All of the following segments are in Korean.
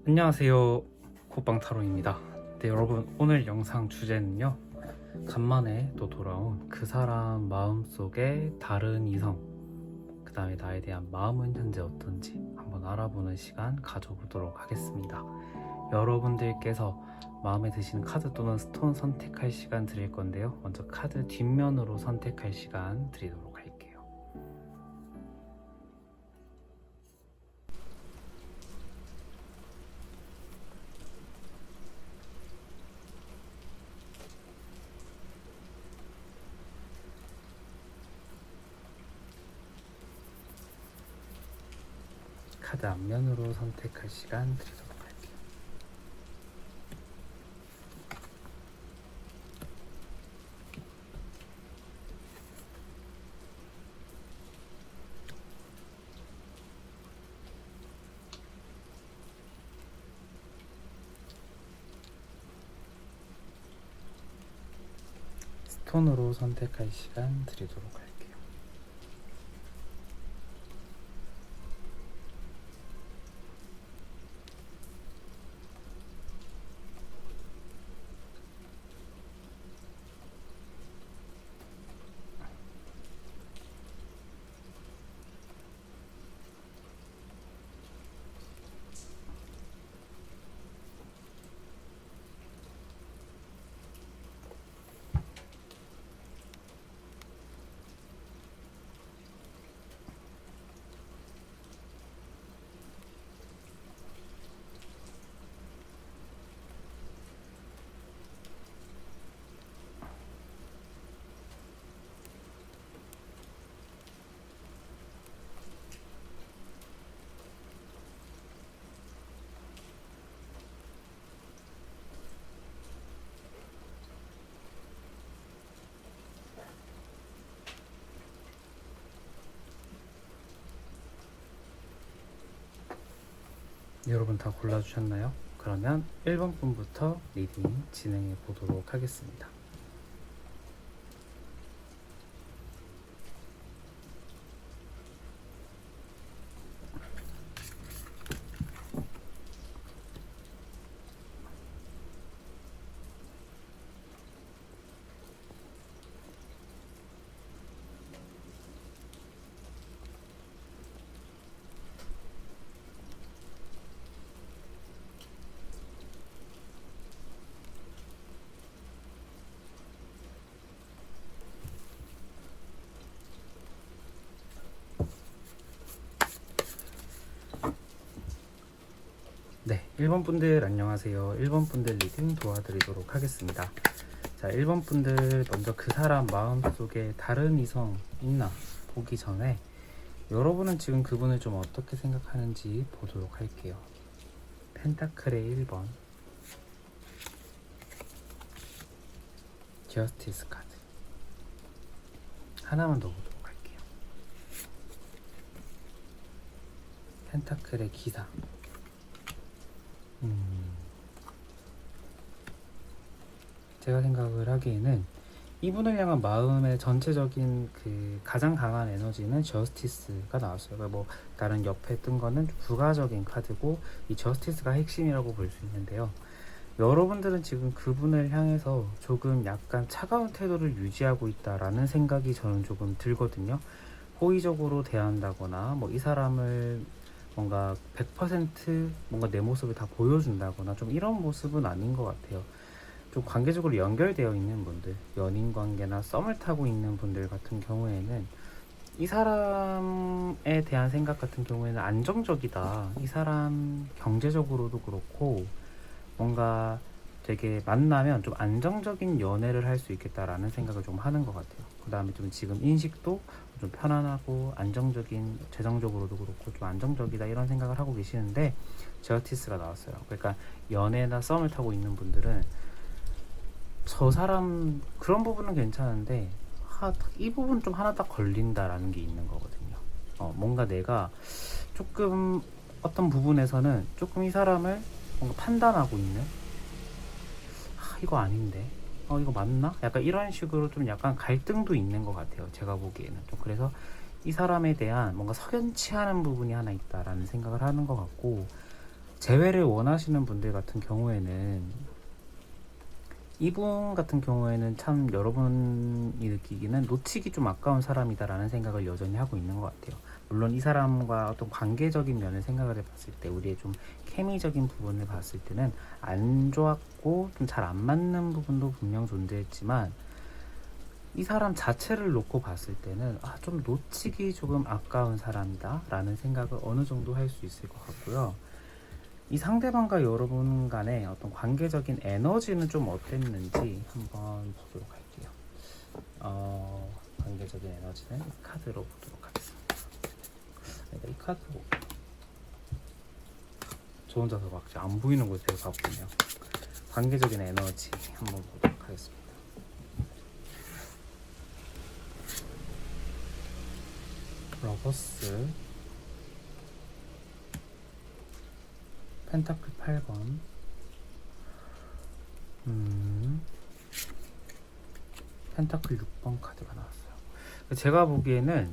안녕하세요, 콧방타로입니다. 네, 여러분, 오늘 영상 주제는요, 간만에 또 돌아온 그 사람 마음속에 다른 이성, 그 다음에 나에 대한 마음은 현재 어떤지 한번 알아보는 시간 가져보도록 하겠습니다. 여러분들께서 마음에 드시는 카드 또는 스톤 선택할 시간 드릴 건데요, 먼저 카드 뒷면으로 선택할 시간 드리도록 할게요. 카드 앞면으로 선택할 시간 드리도록 할게요. 스톤으로 선택할 시간 드리도록 할게요. 여러분 다 골라주셨나요? 그러면 1번 분부터 리딩 진행해 보도록 하겠습니다. 네, 1번 분들 안녕하세요. 1번 분들 리딩 도와드리도록 하겠습니다. 자, 1번 분들 먼저 그 사람 마음속에 다른 이성 있나 보기 전에 여러분은 지금 그분을 좀 어떻게 생각하는지 보도록 할게요. 펜타클의 1번, 저스티스 카드 하나만 더 보도록 할게요. 펜타클의 기사. 제가 생각을 하기에는 이분을 향한 마음의 전체적인 그 가장 강한 에너지는 저스티스가 나왔어요. 그러니까 뭐 다른 옆에 뜬 거는 부가적인 카드고 이 저스티스가 핵심이라고 볼 수 있는데요. 여러분들은 지금 그분을 향해서 조금 약간 차가운 태도를 유지하고 있다라는 생각이 저는 조금 들거든요. 호의적으로 대한다거나 뭐 이 사람을 뭔가 100% 뭔가 내 모습을 다 보여준다거나 좀 이런 모습은 아닌 것 같아요. 좀 관계적으로 연결되어 있는 분들, 연인 관계나 썸을 타고 있는 분들 같은 경우에는 이 사람에 대한 생각 같은 경우에는 안정적이다. 이 사람 경제적으로도 그렇고 뭔가 되게 만나면 좀 안정적인 연애를 할 수 있겠다라는 생각을 좀 하는 것 같아요. 그 다음에 좀 지금 인식도 좀 편안하고 안정적인, 재정적으로도 그렇고 좀 안정적이다 이런 생각을 하고 계시는데 저스티스가 나왔어요. 그러니까 연애나 썸을 타고 있는 분들은 저 사람 그런 부분은 괜찮은데 이 부분 좀 하나 딱 걸린다라는 게 있는 거거든요. 뭔가 내가 조금 어떤 부분에서는 조금 이 사람을 뭔가 판단하고 있는, 이거 아닌데 이거 맞나? 약간 이런 식으로 좀 약간 갈등도 있는 것 같아요. 제가 보기에는 좀 그래서 이 사람에 대한 뭔가 석연치 않은 부분이 하나 있다라는 생각을 하는 것 같고, 재회를 원하시는 분들 같은 경우에는 이분 같은 경우에는 참 여러분이 느끼기는 놓치기 좀 아까운 사람이다라는 생각을 여전히 하고 있는 것 같아요. 물론 이 사람과 어떤 관계적인 면을 생각을 해봤을 때 우리의 좀 케미적인 부분을 봤을 때는 안 좋았고 좀 잘 안 맞는 부분도 분명 존재했지만 이 사람 자체를 놓고 봤을 때는 좀 놓치기 조금 아까운 사람이다 라는 생각을 어느 정도 할 수 있을 것 같고요. 이 상대방과 여러분 간의 어떤 관계적인 에너지는 좀 어땠는지 한번 보도록 할게요. 관계적인 에너지는 이 카드로 보도록 하겠습니다. 이 카드로 저 혼자서 막 안 보이는 곳에 가보네요. 관계적인 에너지 한번 보도록 하겠습니다. 러버스, 펜타클 8번, 펜타클 6번 카드가 나왔어요. 제가 보기에는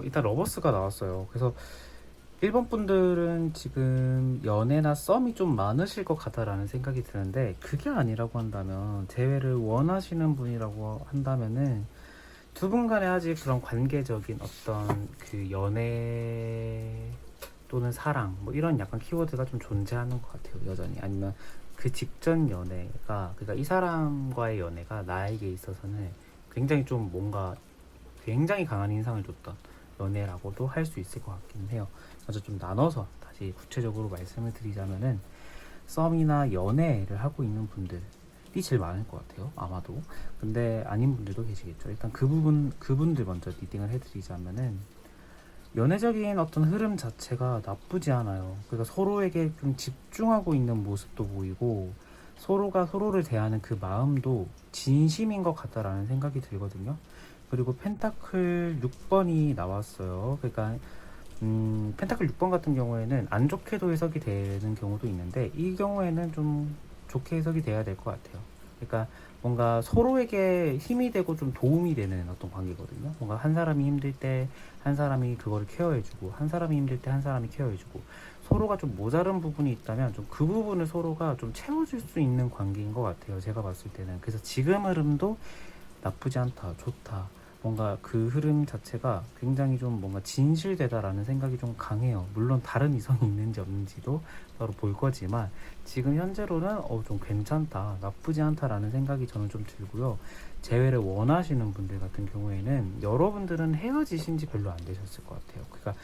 일단 러버스가 나왔어요. 그래서 1번 분들은 지금 연애나 썸이 좀 많으실 것 같다라는 생각이 드는데, 그게 아니라고 한다면, 재회를 원하시는 분이라고 한다면은 두 분 간에 아직 그런 관계적인 어떤 그 연애 또는 사랑 뭐 이런 약간 키워드가 좀 존재하는 것 같아요, 여전히. 아니면 그 직전 연애가, 그러니까 이 사람과의 연애가 나에게 있어서는 굉장히 좀 뭔가 굉장히 강한 인상을 줬던 연애라고도 할 수 있을 것 같긴 해요. 먼저 좀 나눠서 다시 구체적으로 말씀을 드리자면은, 썸이나 연애를 하고 있는 분들이 제일 많을 것 같아요, 아마도. 근데 아닌 분들도 계시겠죠. 일단 그분들 먼저 리딩을 해드리자면은, 연애적인 어떤 흐름 자체가 나쁘지 않아요. 그러니까 서로에게 좀 집중하고 있는 모습도 보이고, 서로가 서로를 대하는 그 마음도 진심인 것 같다라는 생각이 들거든요. 그리고 펜타클 6번이 나왔어요. 그러니까 펜타클 6번 같은 경우에는 안 좋게도 해석이 되는 경우도 있는데, 이 경우에는 좀 좋게 해석이 돼야 될 것 같아요. 그러니까 뭔가 서로에게 힘이 되고 좀 도움이 되는 어떤 관계거든요. 뭔가 한 사람이 힘들 때 한 사람이 그거를 케어해주고, 한 사람이 힘들 때 한 사람이 케어해주고, 서로가 좀 모자른 부분이 있다면 좀 그 부분을 서로가 좀 채워줄 수 있는 관계인 것 같아요, 제가 봤을 때는. 그래서 지금 흐름도 나쁘지 않다, 좋다, 뭔가 그 흐름 자체가 굉장히 좀 뭔가 진실되다라는 생각이 좀 강해요. 물론 다른 이성이 있는지 없는지도 따로 볼 거지만, 지금 현재로는 좀 괜찮다, 나쁘지 않다라는 생각이 저는 좀 들고요. 재회를 원하시는 분들 같은 경우에는 여러분들은 헤어지신 지 별로 안 되셨을 것 같아요. 그러니까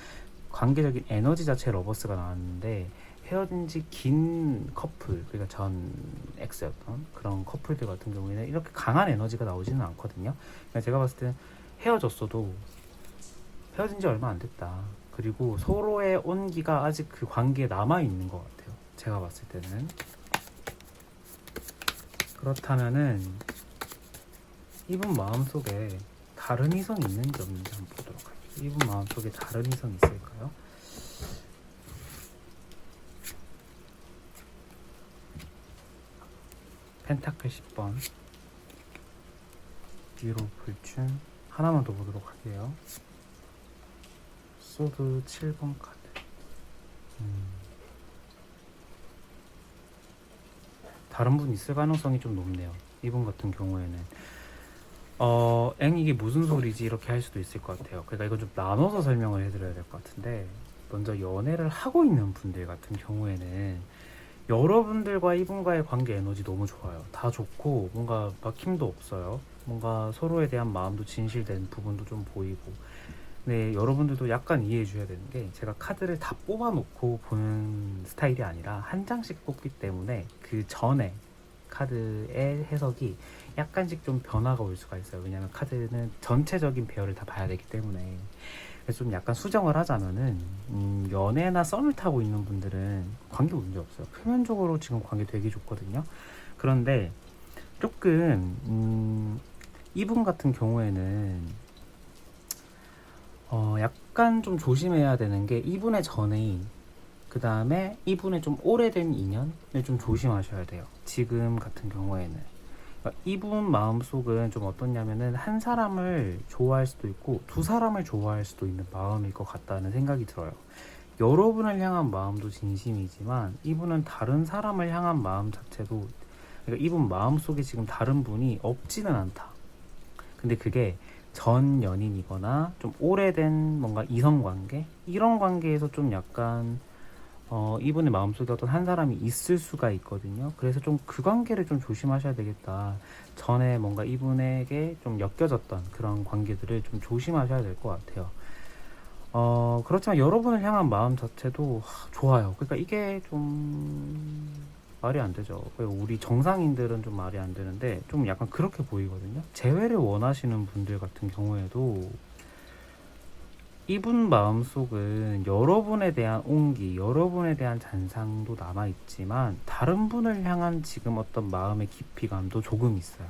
관계적인 에너지 자체 러버스가 나왔는데, 헤어진 지 긴 커플, 그러니까 전 X였던 그런 커플들 같은 경우에는 이렇게 강한 에너지가 나오지는 않거든요. 그러니까 제가 봤을 때는 헤어졌어도 헤어진 지 얼마 안 됐다, 그리고 서로의 온기가 아직 그 관계에 남아있는 것 같아요, 제가 봤을 때는. 그렇다면은 이분 마음속에 다른 이성이 있는지 없는지 한번 보도록 할게요. 이분 마음속에 다른 이성이 있을까요? 펜타클 10번, 위로 불춘. 하나만 더 보도록 할게요. 소드 7번 카드. 다른 분 있을 가능성이 좀 높네요, 이분 같은 경우에는. 이게 무슨 소리지 이렇게 할 수도 있을 것 같아요. 그러니까 이건 좀 나눠서 설명을 해드려야 될 것 같은데, 먼저 연애를 하고 있는 분들 같은 경우에는 여러분들과 이분과의 관계 에너지 너무 좋아요. 다 좋고 뭔가 막힘도 없어요. 뭔가 서로에 대한 마음도 진실된 부분도 좀 보이고. 근데 여러분들도 약간 이해해 줘야 되는 게, 제가 카드를 다 뽑아놓고 보는 스타일이 아니라 한 장씩 뽑기 때문에 그 전에 카드의 해석이 약간씩 좀 변화가 올 수가 있어요. 왜냐하면 카드는 전체적인 배열을 다 봐야 되기 때문에. 그래서 좀 약간 수정을 하자면은, 연애나 썸을 타고 있는 분들은 관계 문제 없어요. 표면적으로 지금 관계 되게 좋거든요. 그런데 조금 이분 같은 경우에는 약간 좀 조심해야 되는 게, 이분의 전애인, 그 다음에 이분의 좀 오래된 인연을 좀 조심하셔야 돼요, 지금 같은 경우에는. 그러니까 이분 마음속은 좀 어떻냐면은, 한 사람을 좋아할 수도 있고 두 사람을 좋아할 수도 있는 마음일 것 같다는 생각이 들어요. 여러분을 향한 마음도 진심이지만 이분은 다른 사람을 향한 마음 자체도, 그러니까 이분 마음속에 지금 다른 분이 없지는 않다. 근데 그게 전 연인이거나 좀 오래된 뭔가 이성관계, 이런 관계에서 좀 약간 이분의 마음속에 어떤 한 사람이 있을 수가 있거든요. 그래서 좀 그 관계를 좀 조심하셔야 되겠다. 전에 뭔가 이분에게 좀 엮여졌던 그런 관계들을 좀 조심하셔야 될 것 같아요. 그렇지만 여러분을 향한 마음 자체도 좋아요. 그러니까 이게 좀 말이 안 되죠. 우리 정상인들은 좀 말이 안 되는데 좀 약간 그렇게 보이거든요. 재회를 원하시는 분들 같은 경우에도 이분 마음속은 여러분에 대한 온기, 여러분에 대한 잔상도 남아있지만 다른 분을 향한 지금 어떤 마음의 깊이감도 조금 있어요.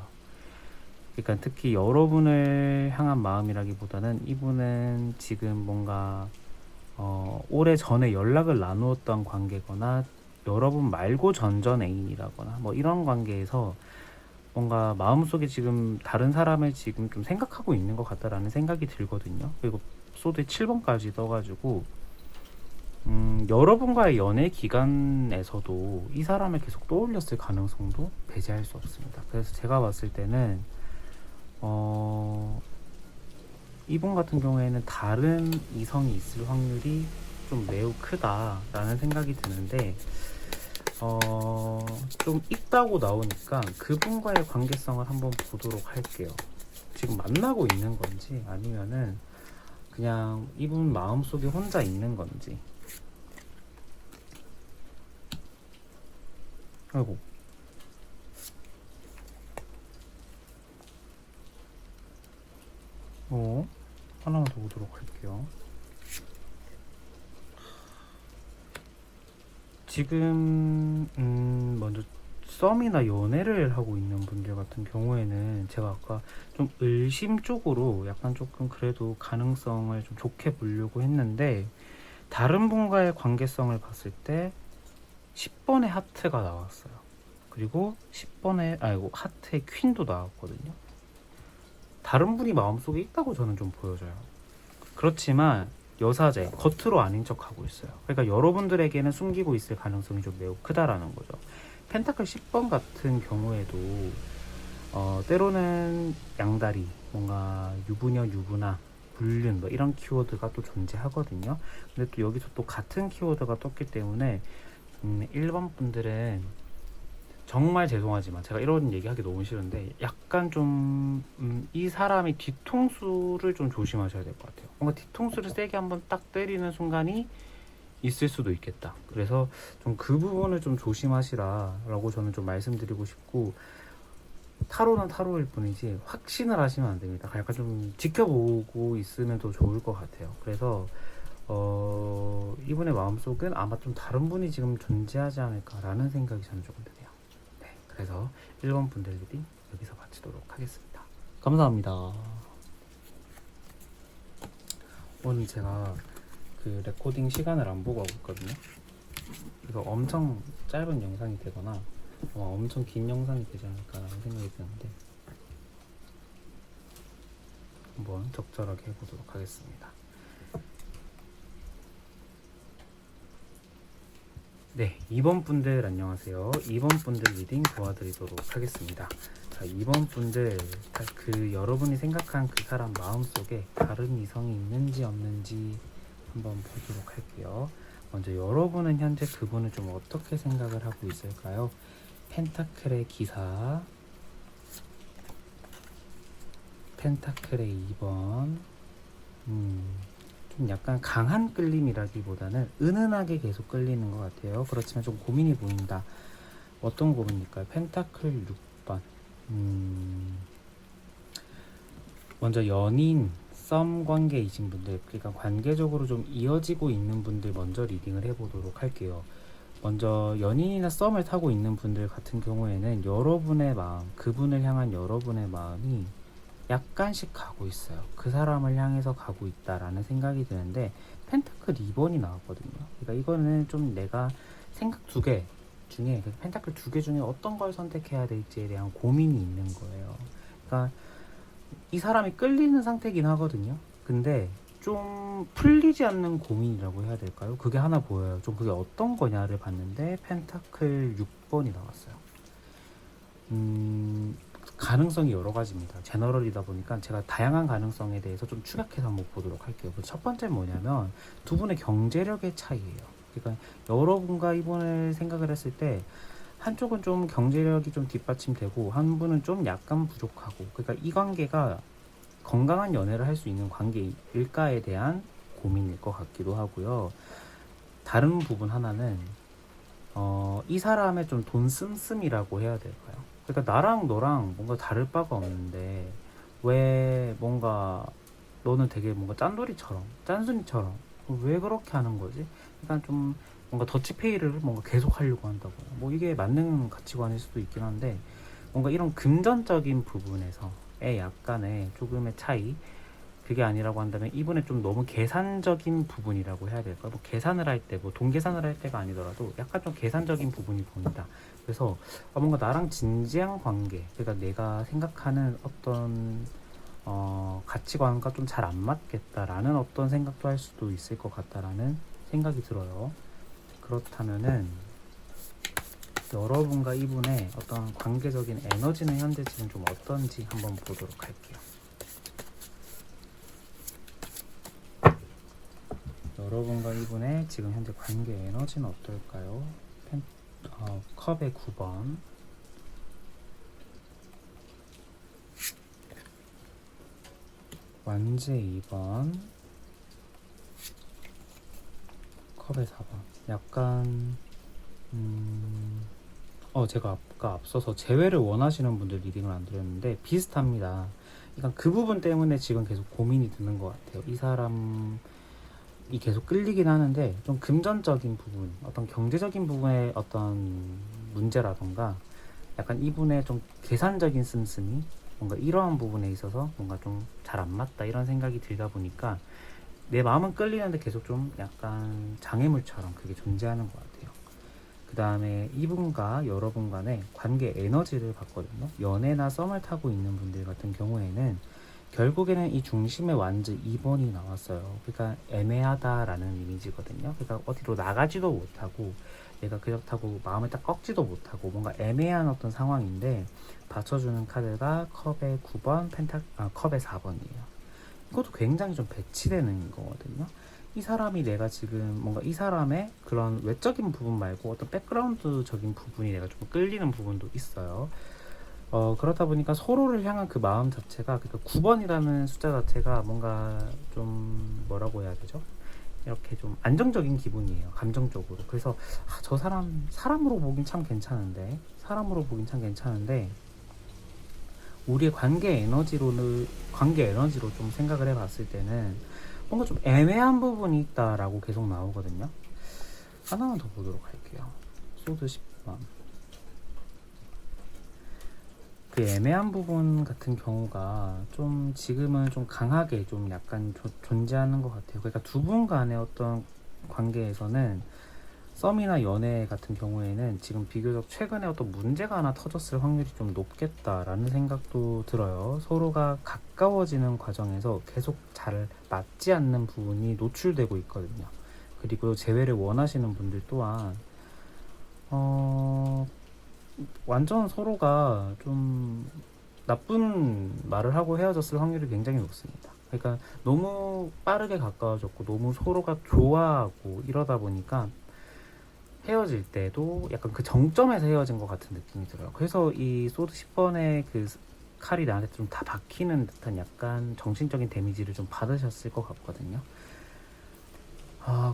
그러니까 특히 여러분을 향한 마음이라기보다는 이분은 지금 뭔가 오래 전에 연락을 나누었던 관계거나 여러분 말고 전전 애인이라거나 뭐 이런 관계에서 뭔가 마음속에 지금 다른 사람을 지금 좀 생각하고 있는 것 같다라는 생각이 들거든요. 그리고 소드에 7번까지 떠가지고 여러분과의 연애 기간에서도 이 사람을 계속 떠올렸을 가능성도 배제할 수 없습니다. 그래서 제가 봤을 때는 이분 같은 경우에는 다른 이성이 있을 확률이 좀 매우 크다라는 생각이 드는데 좀 있다고 나오니까 그분과의 관계성을 한번 보도록 할게요. 지금 만나고 있는 건지 아니면은 그냥 이분 마음속에 혼자 있는 건지. 아이고. 하나만 더 보도록 할게요. 지금 먼저 썸이나 연애를 하고 있는 분들 같은 경우에는 제가 아까 좀 의심 쪽으로 약간 조금 그래도 가능성을 좀 좋게 보려고 했는데 다른 분과의 관계성을 봤을 때 10번의 하트가 나왔어요. 그리고 10번의 하트의 퀸도 나왔거든요. 다른 분이 마음속에 있다고 저는 좀 보여져요. 그렇지만 여사제 겉으로 아닌 척하고 있어요. 그러니까 여러분들에게는 숨기고 있을 가능성이 좀 매우 크다라는 거죠. 펜타클 10번 같은 경우에도 때로는 양다리, 뭔가 유부녀, 유부나, 불륜 뭐 이런 키워드가 또 존재하거든요. 근데 또 여기서 또 같은 키워드가 떴기 때문에 1번 분들은 정말 죄송하지만 제가 이런 얘기하기 너무 싫은데 약간 좀 이 사람이 뒤통수를 좀 조심하셔야 될 것 같아요. 뭔가 뒤통수를 세게 한번 딱 때리는 순간이 있을 수도 있겠다. 그래서 좀 그 부분을 좀 조심하시라라고 저는 좀 말씀드리고 싶고, 타로는 타로일 뿐이지 확신을 하시면 안 됩니다. 약간 좀 지켜보고 있으면 더 좋을 것 같아요. 그래서 이분의 마음속은 아마 좀 다른 분이 지금 존재하지 않을까라는 생각이 저는 조금 드네요. 네, 그래서 1번 분들 리딩 여기서 마치도록 하겠습니다. 감사합니다. 오늘 제가 그 레코딩 시간을 안 보고 하고 있거든요. 이거 엄청 짧은 영상이 되거나 아마 엄청 긴 영상이 되지 않을까라는 생각이 드는데 한번 적절하게 해보도록 하겠습니다. 네, 2번 분들 안녕하세요. 2번 분들 리딩 도와드리도록 하겠습니다. 자, 2번 분들 그 여러분이 생각한 그 사람 마음속에 다른 이성이 있는지 없는지 한번 보도록 할게요. 먼저 여러분은 현재 그분을 좀 어떻게 생각을 하고 있을까요? 펜타클의 기사, 펜타클의 2번, 좀 약간 강한 끌림이라기보다는 은은하게 계속 끌리는 것 같아요. 그렇지만 좀 고민이 보인다. 어떤 고민일까요? 펜타클 6번. 먼저 연인, 썸 관계이신 분들, 그러니까 관계적으로 좀 이어지고 있는 분들 먼저 리딩을 해보도록 할게요. 먼저 연인이나 썸을 타고 있는 분들 같은 경우에는 여러분의 마음, 그분을 향한 여러분의 마음이 약간씩 가고 있어요. 그 사람을 향해서 가고 있다라는 생각이 드는데 펜타클 2번이 나왔거든요. 그러니까 이거는 좀 내가 생각 두 개 중에, 펜타클 두 개 중에 어떤 걸 선택해야 될지에 대한 고민이 있는 거예요. 그러니까 이 사람이 끌리는 상태긴 하거든요. 근데 좀 풀리지 않는 고민이라고 해야 될까요? 그게 하나 보여요. 좀 그게 어떤 거냐를 봤는데 펜타클 6번이 나왔어요. 가능성이 여러 가지입니다. 제너럴이다 보니까 제가 다양한 가능성에 대해서 좀 추격해서 한번 보도록 할게요. 첫 번째는 뭐냐면 두 분의 경제력의 차이예요. 그러니까 여러분과 이분을 생각을 했을 때 한쪽은 좀 경제력이 좀 뒷받침되고 한 분은 좀 약간 부족하고, 그러니까 이 관계가 건강한 연애를 할 수 있는 관계일까에 대한 고민일 것 같기도 하고요. 다른 부분 하나는 이 사람의 좀 돈 씀씀이라고 해야 될까요? 그러니까 나랑 너랑 뭔가 다를 바가 없는데 왜 뭔가 너는 되게 뭔가 짠돌이처럼 짠순이처럼 왜 그렇게 하는 거지? 그러니까 좀 뭔가 더치페이를 뭔가 계속 하려고 한다고요. 뭐 이게 맞는 가치관일 수도 있긴 한데 뭔가 이런 금전적인 부분에서의 약간의 조금의 차이, 그게 아니라고 한다면 이분의 좀 너무 계산적인 부분이라고 해야 될까? 뭐 계산을 할 때, 뭐 돈 계산을 할 때가 아니더라도 약간 좀 계산적인 부분이 보인다. 그래서 뭔가 나랑 진지한 관계, 그러니까 내가 생각하는 어떤 가치관과 좀 잘 안 맞겠다라는 어떤 생각도 할 수도 있을 것 같다라는 생각이 들어요. 그렇다면은 여러분과 이분의 어떤 관계적인 에너지는 현재 지금 좀 어떤지 한번 보도록 할게요. 여러분과 이분의 지금 현재 관계 에너지는 어떨까요? 컵의 9번, 완제 2번, 컵의 4번. 약간 제가 아까 앞서서 재회를 원하시는 분들 리딩을 안 드렸는데 비슷합니다. 그러니까 그 부분 때문에 지금 계속 고민이 드는 것 같아요. 이 사람이 계속 끌리긴 하는데 좀 금전적인 부분, 어떤 경제적인 부분의 어떤 문제라던가 약간 이분의 좀 계산적인 씀씀이 뭔가 이러한 부분에 있어서 뭔가 좀 잘 안 맞다 이런 생각이 들다 보니까 내 마음은 끌리는데 계속 좀 약간 장애물처럼 그게 존재하는 것 같아요. 그 다음에 이분과 여러분 간의 관계 에너지를 봤거든요. 연애나 썸을 타고 있는 분들 같은 경우에는 결국에는 이 중심의 완즈 2번이 나왔어요. 그러니까 애매하다라는 이미지거든요. 그러니까 어디로 나가지도 못하고 내가 그렇다고 마음을 딱 꺾지도 못하고 뭔가 애매한 어떤 상황인데 받쳐주는 카드가 컵의 9번, 컵의 4번이에요. 이것도 굉장히 좀 배치되는 거거든요. 이 사람이 내가 지금 뭔가 이 사람의 그런 외적인 부분 말고 어떤 백그라운드적인 부분이 내가 좀 끌리는 부분도 있어요. 그렇다 보니까 서로를 향한 그 마음 자체가, 그러니까 9번이라는 숫자 자체가 뭔가 좀 뭐라고 해야 되죠? 이렇게 좀 안정적인 기분이에요, 감정적으로. 그래서 저 사람으로 보긴 참 괜찮은데, 우리의 관계 에너지로 좀 생각을 해봤을 때는 뭔가 좀 애매한 부분이 있다라고 계속 나오거든요. 하나만 더 보도록 할게요. 소드 10번. 그 애매한 부분 같은 경우가 좀 지금은 좀 강하게 좀 약간 존재하는 것 같아요. 그러니까 두 분 간의 어떤 관계에서는 썸이나 연애 같은 경우에는 지금 비교적 최근에 어떤 문제가 하나 터졌을 확률이 좀 높겠다라는 생각도 들어요. 서로가 가까워지는 과정에서 계속 잘 맞지 않는 부분이 노출되고 있거든요. 그리고 재회를 원하시는 분들 또한 완전 서로가 좀 나쁜 말을 하고 헤어졌을 확률이 굉장히 높습니다. 그러니까 너무 빠르게 가까워졌고 너무 서로가 좋아하고 이러다 보니까 헤어질 때도 약간 그 정점에서 헤어진 것 같은 느낌이 들어요. 그래서 이 소드 10번의 그 칼이 나한테 좀 다 박히는 듯한 약간 정신적인 데미지를 좀 받으셨을 것 같거든요.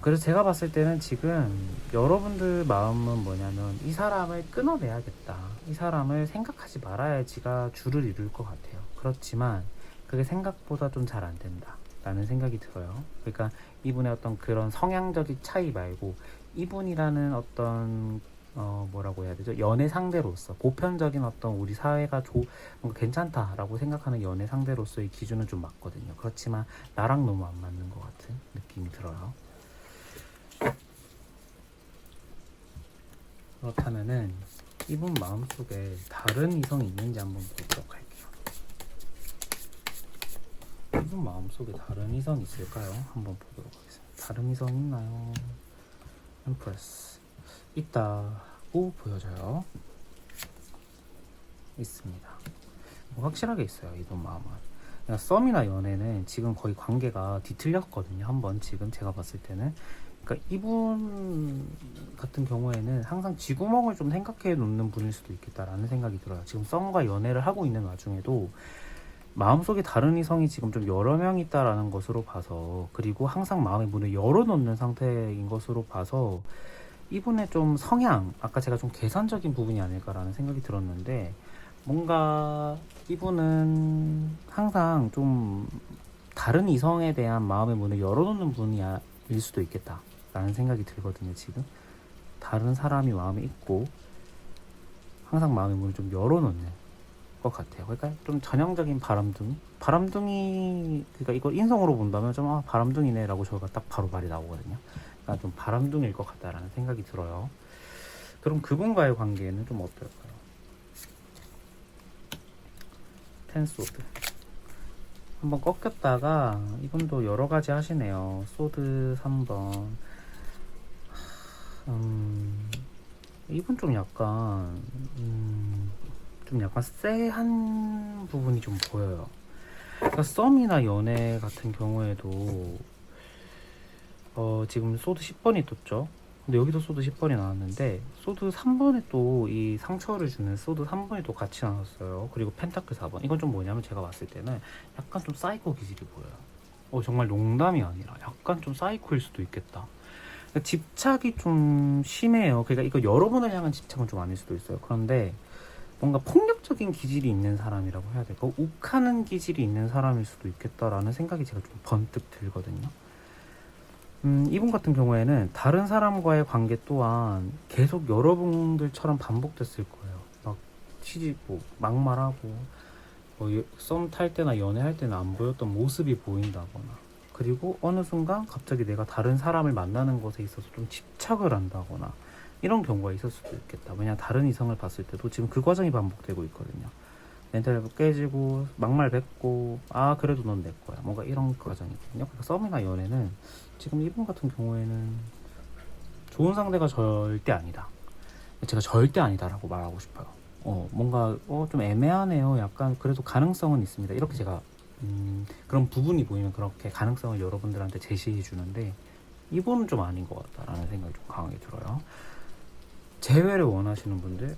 그래서 제가 봤을 때는 지금 여러분들 마음은 뭐냐면 이 사람을 끊어내야겠다, 이 사람을 생각하지 말아야지가 주를 이룰 것 같아요. 그렇지만 그게 생각보다 좀 잘 안 된다 라는 생각이 들어요. 그러니까 이분의 어떤 그런 성향적인 차이 말고 이분이라는 어떤 뭐라고 해야 되죠? 연애 상대로서 보편적인 어떤 우리 사회가 뭔가 괜찮다라고 생각하는 연애 상대로서의 기준은 좀 맞거든요. 그렇지만 나랑 너무 안 맞는 것 같은 느낌이 들어요. 그렇다면은 이분 마음속에 다른 이성이 있는지 한번 보도록 할게요. 이분 마음속에 다른 이성이 있을까요? 한번 보도록 하겠습니다. 다른 이성 있나요? 엠프레스 있다고 보여져요. 있습니다. 확실하게 있어요. 이분 마음은. 그러니까 썸이나 연애는 지금 거의 관계가 뒤틀렸거든요. 한번 지금 제가 봤을 때는. 그러니까 이분 같은 경우에는 항상 쥐구멍을 좀 생각해 놓는 분일 수도 있겠다라는 생각이 들어요. 지금 썸과 연애를 하고 있는 와중에도 마음속에 다른 이성이 지금 좀 여러 명 있다라는 것으로 봐서, 그리고 항상 마음의 문을 열어놓는 상태인 것으로 봐서 이분의 좀 성향, 아까 제가 좀 계산적인 부분이 아닐까라는 생각이 들었는데, 뭔가 이분은 항상 좀 다른 이성에 대한 마음의 문을 열어놓는 분일 수도 있겠다라는 생각이 들거든요. 지금 다른 사람이 마음에 있고 항상 마음의 문을 좀 열어놓는 것 같아요. 그러니까 좀 전형적인 바람둥이, 그러니까 이걸 인성으로 본다면 좀 바람둥이네라고 저희가 딱 바로 말이 나오거든요. 그러니까 좀 바람둥이일 것 같다라는 생각이 들어요. 그럼 그분과의 관계는 좀 어떨까요? 텐소드 한번 꺾였다가 이분도 여러 가지 하시네요. 소드 3번. 이분 좀 약간 쎄한 부분이 좀 보여요. 그러니까 썸이나 연애 같은 경우에도 지금 소드 10번이 떴죠. 근데 여기도 소드 10번이 나왔는데 소드 3번에 또 이 상처를 주는 소드 3번이 또 같이 나왔어요. 그리고 펜타클 4번. 이건 좀 뭐냐면 제가 봤을 때는 약간 좀 사이코 기질이 보여요. 정말 농담이 아니라 약간 좀 사이코일 수도 있겠다. 그러니까 집착이 좀 심해요. 그러니까 이거 여러분을 향한 집착은 좀 아닐 수도 있어요. 그런데 뭔가 폭력적인 기질이 있는 사람이라고 해야 될까? 욱하는 기질이 있는 사람일 수도 있겠다라는 생각이 제가 좀 번뜩 들거든요. 이분 같은 경우에는 다른 사람과의 관계 또한 계속 여러분들처럼 반복됐을 거예요. 막 막말하고 썸 탈 때나 연애할 때는 안 보였던 모습이 보인다거나, 그리고 어느 순간 갑자기 내가 다른 사람을 만나는 것에 있어서 좀 집착을 한다거나 이런 경우가 있을 수도 있겠다. 왜냐하면 다른 이성을 봤을 때도 지금 그 과정이 반복되고 있거든요. 멘탈 깨지고 막말 뱉고 그래도 넌 내 거야, 뭔가 이런 과정이거든요. 그러니까 썸이나 연애는 지금 이분 같은 경우에는 좋은 상대가 절대 아니다. 제가 절대 아니다라고 말하고 싶어요. 뭔가 좀 애매하네요. 약간 그래도 가능성은 있습니다. 이렇게 제가 그런 부분이 보이면 그렇게 가능성을 여러분들한테 제시해 주는데, 이분은 좀 아닌 것 같다라는 생각이 좀 강하게 들어요. 재회를 원하시는 분들,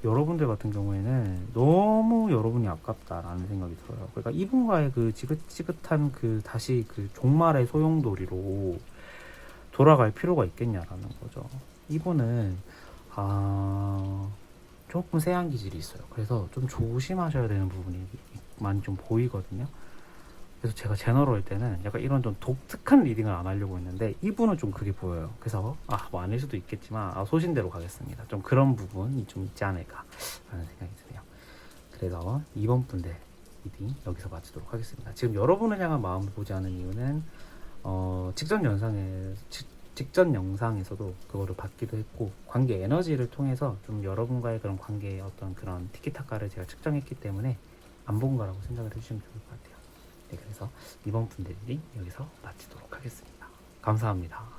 여러분들 같은 경우에는 너무 여러분이 아깝다라는 생각이 들어요. 그러니까 이분과의 그 지긋지긋한 다시 종말의 소용돌이로 돌아갈 필요가 있겠냐라는 거죠. 이분은 조금 세한 기질이 있어요. 그래서 좀 조심하셔야 되는 부분이 많이 좀 보이거든요. 그래서 제가 제너럴 때는 약간 이런 좀 독특한 리딩을 안 하려고 했는데 이분은 좀 그게 보여요. 그래서 뭐 아닐 수도 있겠지만 소신대로 가겠습니다. 좀 그런 부분이 좀 있지 않을까 라는 생각이 드네요. 그래서 2번 분들 리딩 여기서 마치도록 하겠습니다. 지금 여러분을 향한 마음을 보지 않은 이유는 직전 영상에서도 그거를 받기도 했고, 관계 에너지를 통해서 좀 여러분과의 그런 관계의 어떤 그런 티키타카를 제가 측정했기 때문에 안 본 거라고 생각을 해주시면 좋을 것 같아요. 네, 그래서 이번 분들이 여기서 마치도록 하겠습니다. 감사합니다.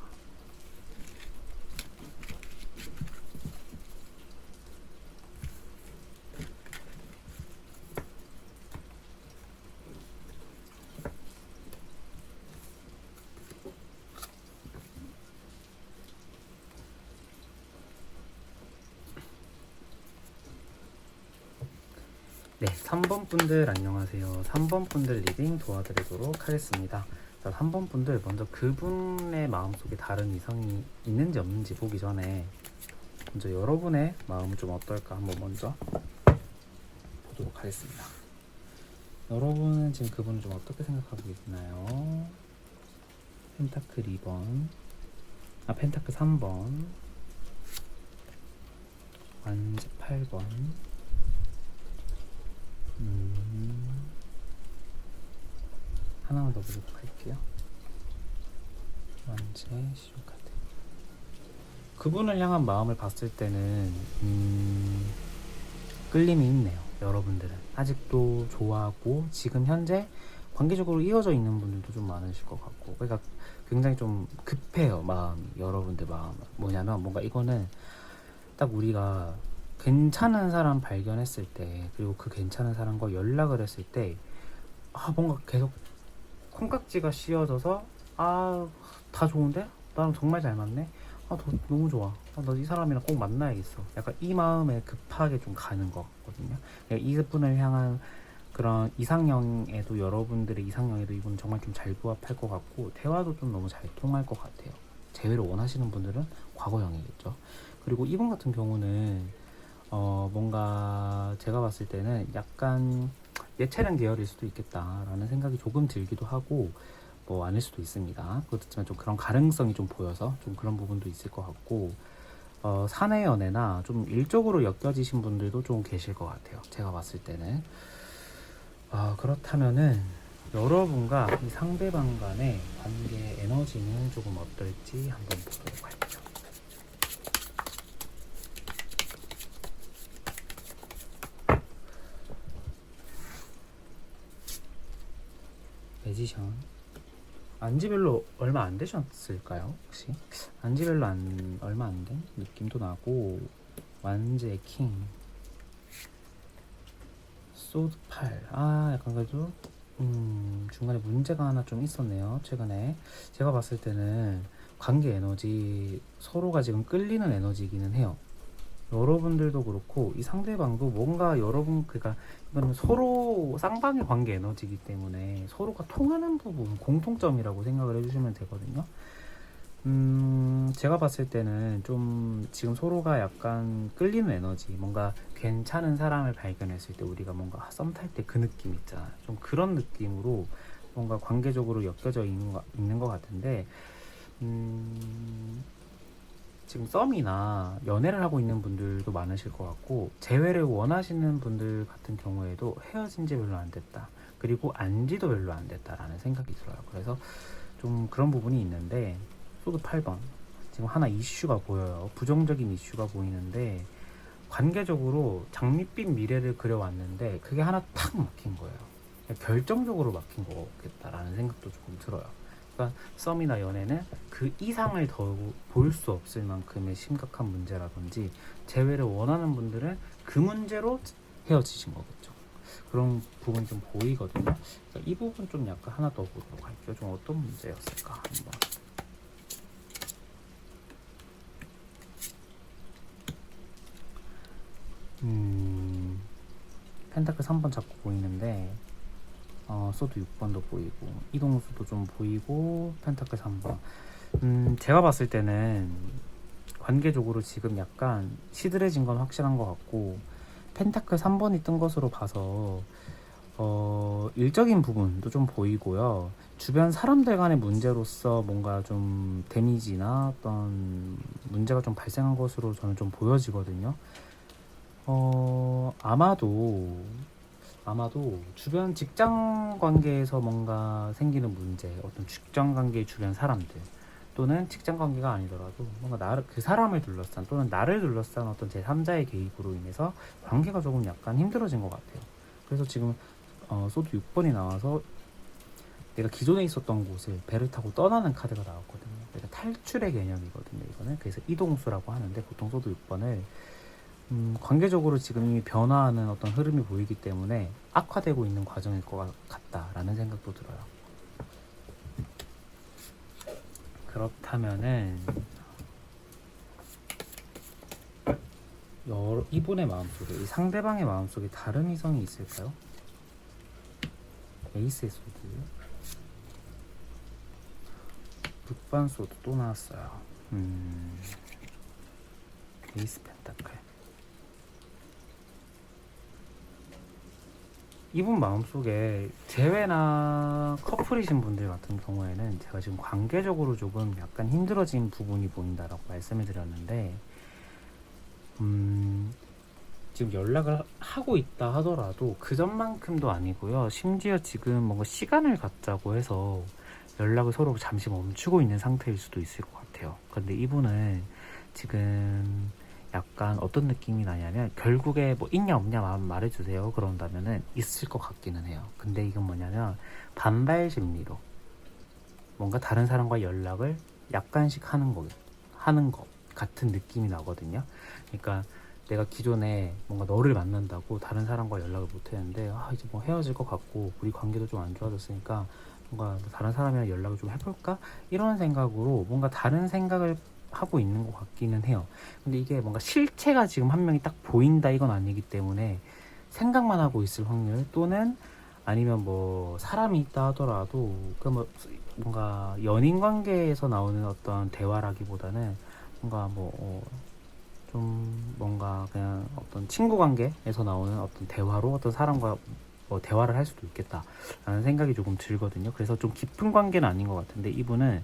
네, 3번 분들 안녕하세요. 3번 분들 리딩 도와드리도록 하겠습니다. 자, 3번 분들 먼저 그분의 마음속에 다른 이성이 있는지 없는지 보기 전에 먼저 여러분의 마음은 좀 어떨까 한번 먼저 보도록 하겠습니다. 여러분은 지금 그분을 좀 어떻게 생각하고 계시나요? 펜타클 2번, 펜타클 3번, 완지 8번, 하나만 더 보도록 할게요. 완지 시오카드. 그분을 향한 마음을 봤을 때는 끌림이 있네요. 여러분들은 아직도 좋아하고 지금 현재 관계적으로 이어져 있는 분들도 좀 많으실 것 같고, 그러니까 굉장히 좀 급해요, 마음이. 여러분들 마음은 뭐냐면, 뭔가 이거는 딱 우리가 괜찮은 사람 발견했을 때, 그리고 그 괜찮은 사람과 연락을 했을 때, 뭔가 계속 콩깍지가 씌어져서, 다 좋은데? 나랑 정말 잘 맞네? 너무 좋아. 나 이 사람이랑 꼭 만나야겠어. 약간 이 마음에 급하게 좀 가는 것 같거든요. 이분을 향한 그런 이상형에도, 여러분들의 이상형에도 이분은 정말 좀 잘 부합할 것 같고, 대화도 좀 너무 잘 통할 것 같아요. 재회를 원하시는 분들은 과거형이겠죠. 그리고 이분 같은 경우는 뭔가 제가 봤을 때는 약간 예체능 계열일 수도 있겠다라는 생각이 조금 들기도 하고, 뭐 아닐 수도 있습니다. 그렇지만 좀 그런 가능성이 좀 보여서 좀 그런 부분도 있을 것 같고, 사내 연애나 좀 일적으로 엮여지신 분들도 좀 계실 것 같아요. 제가 봤을 때는. 그렇다면은 여러분과 이 상대방 간의 관계 에너지는 조금 어떨지 한번 보도록 할게요. 매지션. 안지 별로 얼마 안 되셨을까요? 혹시? 안지 별로 얼마 안 된 느낌도 나고, 완제 킹, 소드 8. 약간 그래도 중간에 문제가 하나 좀 있었네요. 최근에 제가 봤을 때는 관계 에너지, 서로가 지금 끌리는 에너지이기는 해요. 여러분들도 그렇고 이 상대방도 뭔가 그러니까 이거는 서로 쌍방의 관계 에너지이기 때문에 서로가 통하는 부분, 공통점이라고 생각을 해주시면 되거든요. 제가 봤을 때는 좀 지금 서로가 약간 끌리는 에너지, 뭔가 괜찮은 사람을 발견했을 때 우리가 뭔가 썸 탈 때 그 느낌 있잖아요. 좀 그런 느낌으로 뭔가 관계적으로 엮여져 있는 것 같은데, 지금 썸이나 연애를 하고 있는 분들도 많으실 것 같고, 재회를 원하시는 분들 같은 경우에도 헤어진 지 별로 안 됐다, 그리고 안지도 별로 안 됐다라는 생각이 들어요. 그래서 좀 그런 부분이 있는데, 소드 8번 지금 하나 이슈가 보여요. 부정적인 이슈가 보이는데, 관계적으로 장밋빛 미래를 그려왔는데 그게 하나 탁 막힌 거예요. 결정적으로 막힌 거겠다라는 생각도 조금 들어요. 그러니까 썸이나 연애는 그 이상을 더 볼 수 없을 만큼의 심각한 문제라든지, 재회를 원하는 분들은 그 문제로 헤어지신 거겠죠. 그런 부분이 좀 보이거든요. 그러니까 이 부분 좀 약간 하나 더 보도록 할게요. 좀 어떤 문제였을까 한번. 펜타클 3번 자꾸 보이는데, 소드 6번도 보이고, 이동수도 좀 보이고, 펜타클 3번. 제가 봤을 때는 관계적으로 지금 약간 시들해진 건 확실한 것 같고, 펜타클 3번이 뜬 것으로 봐서 일적인 부분도 좀 보이고요. 주변 사람들 간의 문제로서 뭔가 좀 데미지나 어떤 문제가 좀 발생한 것으로 저는 좀 보여지거든요. 아마도 주변 직장 관계에서 뭔가 생기는 문제, 어떤 직장 관계 주변 사람들, 또는 직장 관계가 아니더라도 뭔가 그 사람을 둘러싼, 또는 나를 둘러싼 어떤 제3자의 개입으로 인해서 관계가 조금 약간 힘들어진 것 같아요. 그래서 지금 소드 6번이 나와서 내가 기존에 있었던 곳을 배를 타고 떠나는 카드가 나왔거든요. 그러니까 탈출의 개념이거든요, 이거는. 그래서 이동수라고 하는데, 보통 소드 6번을 관계적으로 지금 이미 변화하는 어떤 흐름이 보이기 때문에 악화되고 있는 과정일 것 같다라는 생각도 들어요. 그렇다면은 이분의 마음속에, 이 상대방의 마음속에 다른 이성이 있을까요? 에이스의 소드, 6번 소드 또 나왔어요. 에이스 펜타클. 이분 마음속에 재회나 커플이신 분들 같은 경우에는 제가 지금 관계적으로 조금 약간 힘들어진 부분이 보인다라고 말씀을 드렸는데, 지금 연락을 하고 있다 하더라도 그 전만큼도 아니고요. 심지어 지금 뭔가 시간을 갖자고 해서 연락을 서로 잠시 멈추고 있는 상태일 수도 있을 것 같아요. 근데 이분은 지금 약간 어떤 느낌이 나냐면 결국에 뭐 있냐 없냐 말해주세요 그런다면은 있을 것 같기는 해요. 근데 이건 뭐냐면 반발 심리로 뭔가 다른 사람과 연락을 약간씩 하는 것 같은 느낌이 나거든요. 그러니까 내가 기존에 뭔가 너를 만난다고 다른 사람과 연락을 못 했는데 이제 뭐 헤어질 것 같고 우리 관계도 좀 안 좋아졌으니까 뭔가 다른 사람이랑 연락을 좀 해볼까? 이런 생각으로 뭔가 다른 생각을 하고 있는 것 같기는 해요. 근데 이게 뭔가 실체가 지금 한 명이 딱 보인다 이건 아니기 때문에 생각만 하고 있을 확률 또는 아니면 뭐 사람이 있다 하더라도 그 뭐 뭔가 연인 관계에서 나오는 어떤 대화라기보다는 뭔가 좀 뭔가 그냥 어떤 친구 관계에서 나오는 어떤 대화로 어떤 사람과 뭐 대화를 할 수도 있겠다라는 생각이 조금 들거든요. 그래서 좀 깊은 관계는 아닌 것 같은데 이분은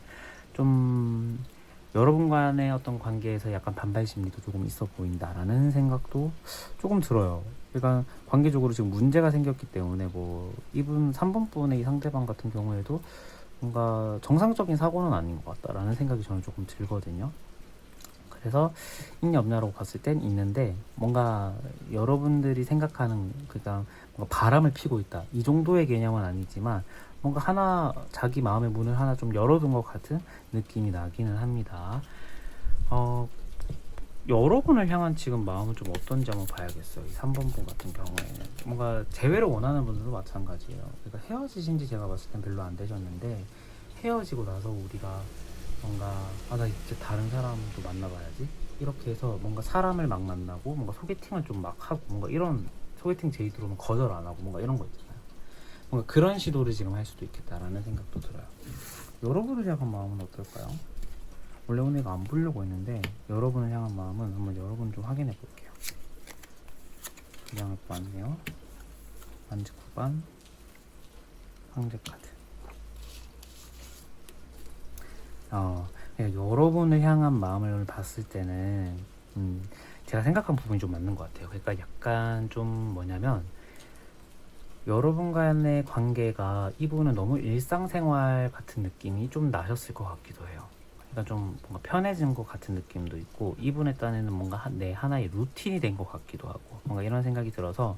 좀 여러분 간의 어떤 관계에서 약간 반발 심리도 조금 있어 보인다라는 생각도 조금 들어요. 그러니까 관계적으로 지금 문제가 생겼기 때문에 뭐 이분 3번 분의 이 상대방 같은 경우에도 뭔가 정상적인 사고는 아닌 것 같다라는 생각이 저는 조금 들거든요. 그래서 있냐 없냐라고 봤을 땐 있는데 뭔가 여러분들이 생각하는 그러니까 뭔가 바람을 피고 있다 이 정도의 개념은 아니지만 뭔가 하나 자기 마음의 문을 하나 좀 열어둔 것 같은 느낌이 나기는 합니다. 여러분을 향한 지금 마음은 좀 어떤지 한번 봐야겠어요. 이 3번 분 같은 경우에는 뭔가 재회를 원하는 분들도 마찬가지예요. 그러니까 헤어지신 지 제가 봤을 땐 별로 안 되셨는데 헤어지고 나서 우리가 뭔가 나 이제 다른 사람도 만나봐야지 이렇게 해서 뭔가 사람을 막 만나고 뭔가 소개팅을 좀 막 하고 뭔가 이런 소개팅 제의 들어오면 거절 안 하고 뭔가 이런 거 있잖아요. 뭔가 그런 시도를 지금 할 수도 있겠다라는 생각도 들어요. 여러분을 향한 마음은 어떨까요? 원래 오늘 이거 안 보려고 했는데 여러분을 향한 마음은 한번 여러분 좀 확인해 볼게요. 두 장을 뽑았네요. 반지 9반 황제 카드. 여러분을 향한 마음을 봤을 때는 제가 생각한 부분이 좀 맞는 것 같아요. 그러니까 약간 좀 뭐냐면 여러분 간의 관계가 이분은 너무 일상생활 같은 느낌이 좀 나셨을 것 같기도 해요. 그러니까 좀 뭔가 편해진 것 같은 느낌도 있고 이분의 딴에는 뭔가 내 하나의 루틴이 된 것 같기도 하고 뭔가 이런 생각이 들어서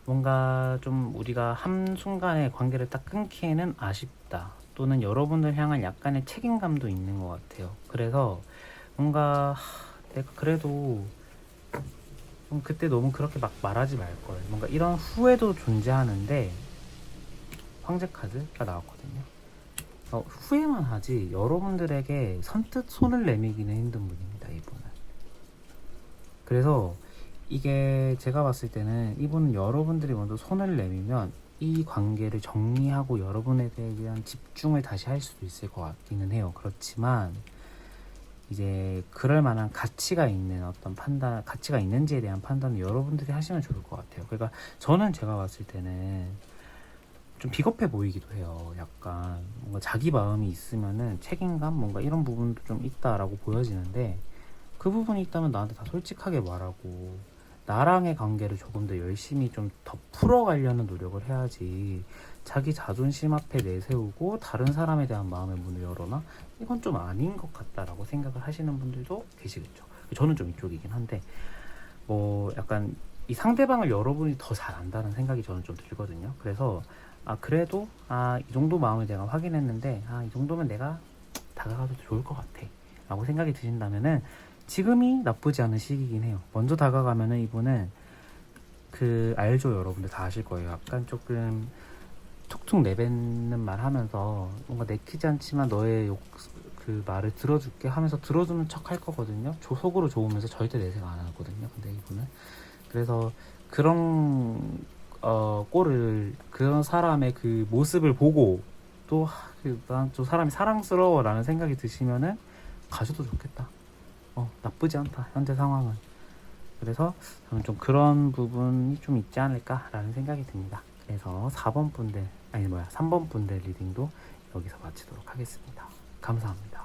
뭔가 좀 우리가 한순간에 관계를 딱 끊기에는 아쉽다 또는 여러분들 향한 약간의 책임감도 있는 것 같아요. 그래서 뭔가 내가 그래도 그때 너무 그렇게 막 말하지 말걸 뭔가 이런 후회도 존재하는데 황제 카드가 나왔거든요. 후회만 하지 여러분들에게 선뜻 손을 내밀기는 힘든 분입니다 이분은. 그래서 이게 제가 봤을 때는 이분은 여러분들이 먼저 손을 내밀면 이 관계를 정리하고 여러분에 대한 집중을 다시 할 수도 있을 것 같기는 해요. 그렇지만 이제 그럴 만한 가치가 있는 어떤 판단, 가치가 있는지에 대한 판단은 여러분들이 하시면 좋을 것 같아요. 그러니까 저는 제가 봤을 때는 좀 비겁해 보이기도 해요. 약간 뭔가 자기 마음이 있으면은 책임감 뭔가 이런 부분도 좀 있다라고 보여지는데 그 부분이 있다면 나한테 다 솔직하게 말하고 나랑의 관계를 조금 더 열심히 좀 더 풀어가려는 노력을 해야지 자기 자존심 앞에 내세우고 다른 사람에 대한 마음의 문을 열어놔? 이건 좀 아닌 것 같다라고 생각을 하시는 분들도 계시겠죠. 저는 좀 이쪽이긴 한데 뭐 약간 이 상대방을 여러분이 더 잘 안다는 생각이 저는 좀 들거든요. 그래서 그래도 이 정도 마음을 내가 확인했는데 이 정도면 내가 다가가도 좋을 것 같아 라고 생각이 드신다면은 지금이 나쁘지 않은 시기긴 해요. 먼저 다가가면은 이분은 알죠? 여러분들 다 아실 거예요. 약간 조금 툭툭 내뱉는 말 하면서 뭔가 내키지 않지만 너의 그 말을 들어줄게 하면서 들어주는 척 할 거거든요. 속으로 좋으면서 절대 내색 안 하거든요. 근데 이분은 그래서 그런 꼴을 그런 사람의 그 모습을 보고 또 난 저 사람이 사랑스러워 라는 생각이 드시면은 가셔도 좋겠다. 나쁘지 않다 현재 상황은. 그래서 저는 좀 그런 부분이 좀 있지 않을까라는 생각이 듭니다. 그래서 4번 분들 3번 분들 리딩도 여기서 마치도록 하겠습니다. 감사합니다.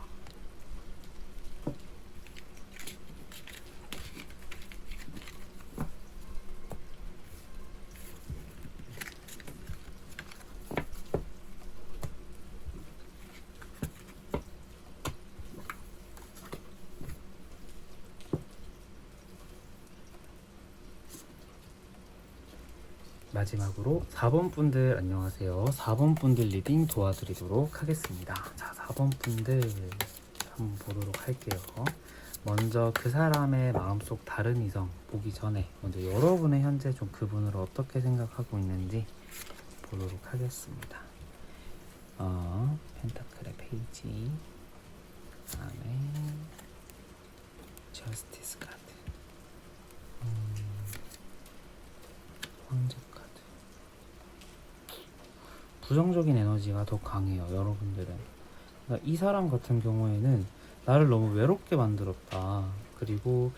마지막으로 4번 분들 안녕하세요. 4번 분들 리딩 도와드리도록 하겠습니다. 자, 4번 분들 한번 보도록 할게요. 먼저 그 사람의 마음속 다른 이성 보기 전에 먼저 여러분의 현재 좀 그분을 어떻게 생각하고 있는지 보도록 하겠습니다. 펜타클의 페이지, 그다음에 저스티스 카드, 황제 카드. 부정적인 에너지가 더 강해요, 여러분들은. 그러니까 이 사람 같은 경우에는 나를 너무 외롭게 만들었다. 그리고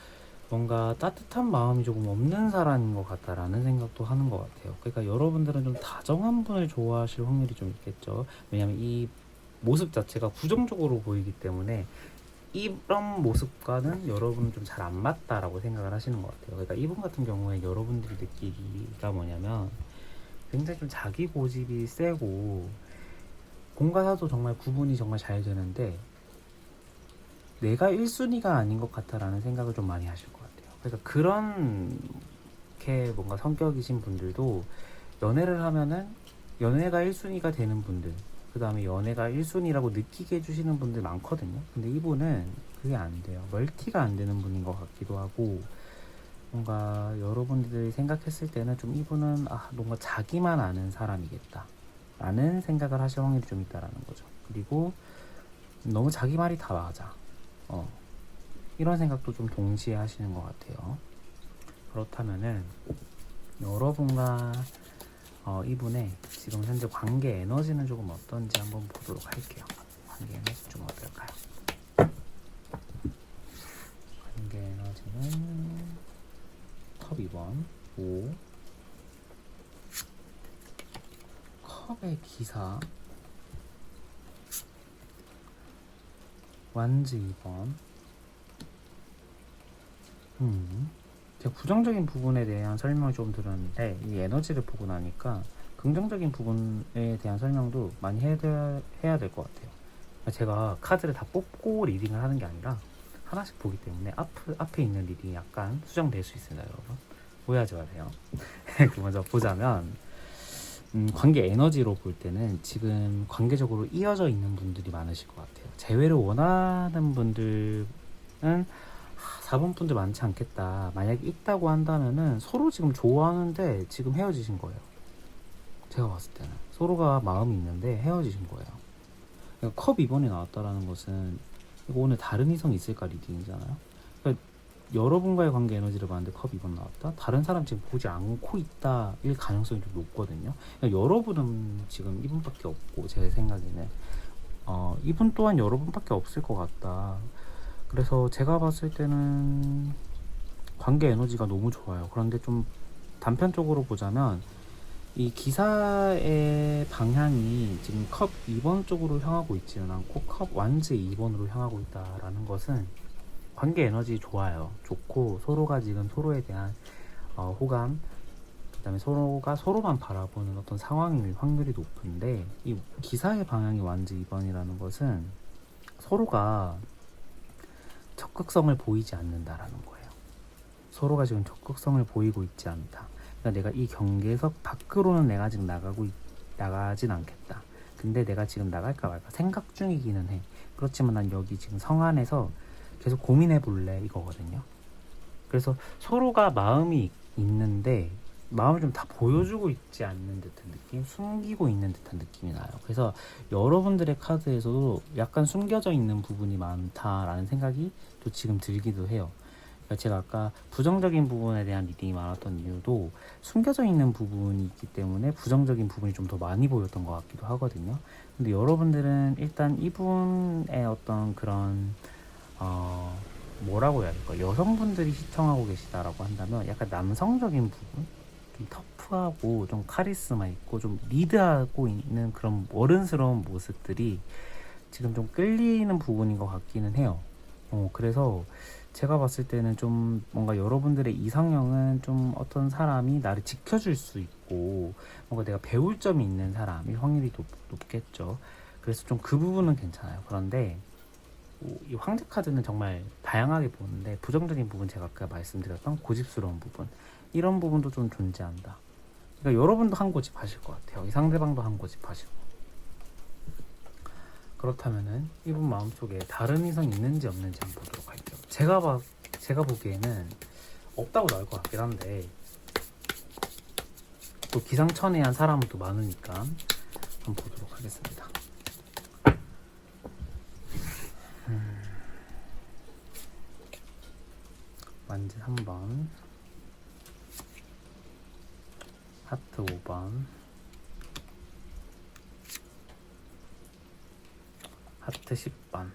뭔가 따뜻한 마음이 조금 없는 사람인 것 같다라는 생각도 하는 것 같아요. 그러니까 여러분들은 좀 다정한 분을 좋아하실 확률이 좀 있겠죠. 왜냐하면 이 모습 자체가 부정적으로 보이기 때문에 이런 모습과는 여러분은 좀 잘 안 맞다라고 생각을 하시는 것 같아요. 그러니까 이분 같은 경우에 여러분들이 느끼기가 뭐냐면 굉장히 좀 자기 고집이 세고 공과 사도 정말 구분이 정말 잘 되는데 내가 1순위가 아닌 것 같다라는 생각을 좀 많이 하실 것 같아요. 그러니까 그렇게 뭔가 성격이신 분들도 연애를 하면은 연애가 1순위가 되는 분들, 그 다음에 연애가 1순위라고 느끼게 해주시는 분들 많거든요. 근데 이분은 그게 안 돼요. 멀티가 안 되는 분인 것 같기도 하고, 뭔가 여러분들이 생각했을 때는 좀 이분은 뭔가 자기만 아는 사람이겠다 라는 생각을 하실 확률이 좀 있다라는 거죠. 그리고 너무 자기 말이 다 맞아. 이런 생각도 좀 동시에 하시는 것 같아요. 그렇다면은 여러분과 이분의 지금 현재 관계 에너지는 조금 어떤지 한번 보도록 할게요. 관계 에너지 좀 어떨까요? 관계 에너지는 컵 2번 5, 컵의 기사, 완즈 2번. 제가 부정적인 부분에 대한 설명을 좀 들었는데 이 에너지를 보고 나니까 긍정적인 부분에 대한 설명도 많이 해야 될 것 같아요. 제가 카드를 다 뽑고 리딩을 하는 게 아니라 하나씩 보기 때문에 앞에 있는 리딩이 약간 수정될 수 있습니다, 여러분. 오해하지 마세요. 먼저 보자면 관계 에너지로 볼 때는 지금 관계적으로 이어져 있는 분들이 많으실 것 같아요. 재회를 원하는 분들은 4번 분들 많지 않겠다. 만약에 있다고 한다면은 서로 지금 좋아하는데 지금 헤어지신 거예요. 제가 봤을 때는 서로가 마음이 있는데 헤어지신 거예요. 그러니까 컵 2번이 나왔다라는 것은 이거 오늘 다른 이성이 있을까 리딩이잖아요. 그러니까 여러분과의 관계 에너지를 봤는데 컵 2번 나왔다? 다른 사람 지금 보지 않고 있다일 가능성이 좀 높거든요. 그러니까 여러분은 지금 이분밖에 없고 제 생각에는 이분 또한 여러분밖에 없을 것 같다. 그래서 제가 봤을 때는 관계 에너지가 너무 좋아요. 그런데 좀 단편적으로 보자면 이 기사의 방향이 지금 컵 2번 쪽으로 향하고 있지는 않고 컵 완즈 2번으로 향하고 있다라는 것은 관계 에너지 좋아요. 좋고 서로가 지금 서로에 대한 호감, 그 다음에 서로가 서로만 바라보는 어떤 상황일 확률이 높은데 이 기사의 방향이 완즈 2번이라는 것은 서로가 적극성을 보이지 않는다라는 거예요. 서로가 지금 적극성을 보이고 있지 않다. 그러니까 내가 이 경계석 밖으로는 내가 지금 나가진 않겠다. 근데 내가 지금 나갈까 말까 생각 중이기는 해. 그렇지만 난 여기 지금 성 안에서 계속 고민해 볼래 이거거든요. 그래서 서로가 마음이 있는데 마음을 좀 다 보여주고 있지 않는 듯한 느낌, 숨기고 있는 듯한 느낌이 나요. 그래서 여러분들의 카드에서도 약간 숨겨져 있는 부분이 많다라는 생각이 또 지금 들기도 해요. 그러니까 제가 아까 부정적인 부분에 대한 리딩이 많았던 이유도 숨겨져 있는 부분이 있기 때문에 부정적인 부분이 좀 더 많이 보였던 것 같기도 하거든요. 근데 여러분들은 일단 이분의 어떤 그런 뭐라고 해야 될까? 여성분들이 시청하고 계시다라고 한다면 약간 남성적인 부분, 좀 터프하고 좀 카리스마 있고 좀 리드하고 있는 그런 어른스러운 모습들이 지금 좀 끌리는 부분인 것 같기는 해요. 그래서 제가 봤을 때는 좀 뭔가 여러분들의 이상형은 좀 어떤 사람이 나를 지켜줄 수 있고 뭔가 내가 배울 점이 있는 사람일 확률이 높겠죠. 그래서 좀 그 부분은 괜찮아요. 그런데 이 황제 카드는 정말 다양하게 보는데 부정적인 부분 제가 아까 말씀드렸던 고집스러운 부분 이런 부분도 좀 존재한다. 그러니까 여러분도 한 고집 하실 것 같아요. 이 상대방도 한 고집 하시고. 그렇다면은 이분 마음속에 다른 이성이 있는지 없는지 한번 보도록 할게요. 제가 보기에는 없다고 나올 것 같긴 한데, 또 기상천외한 사람은 또 많으니까 한번 보도록 하겠습니다. 완지 3번, 하트 5번, 하트 10번.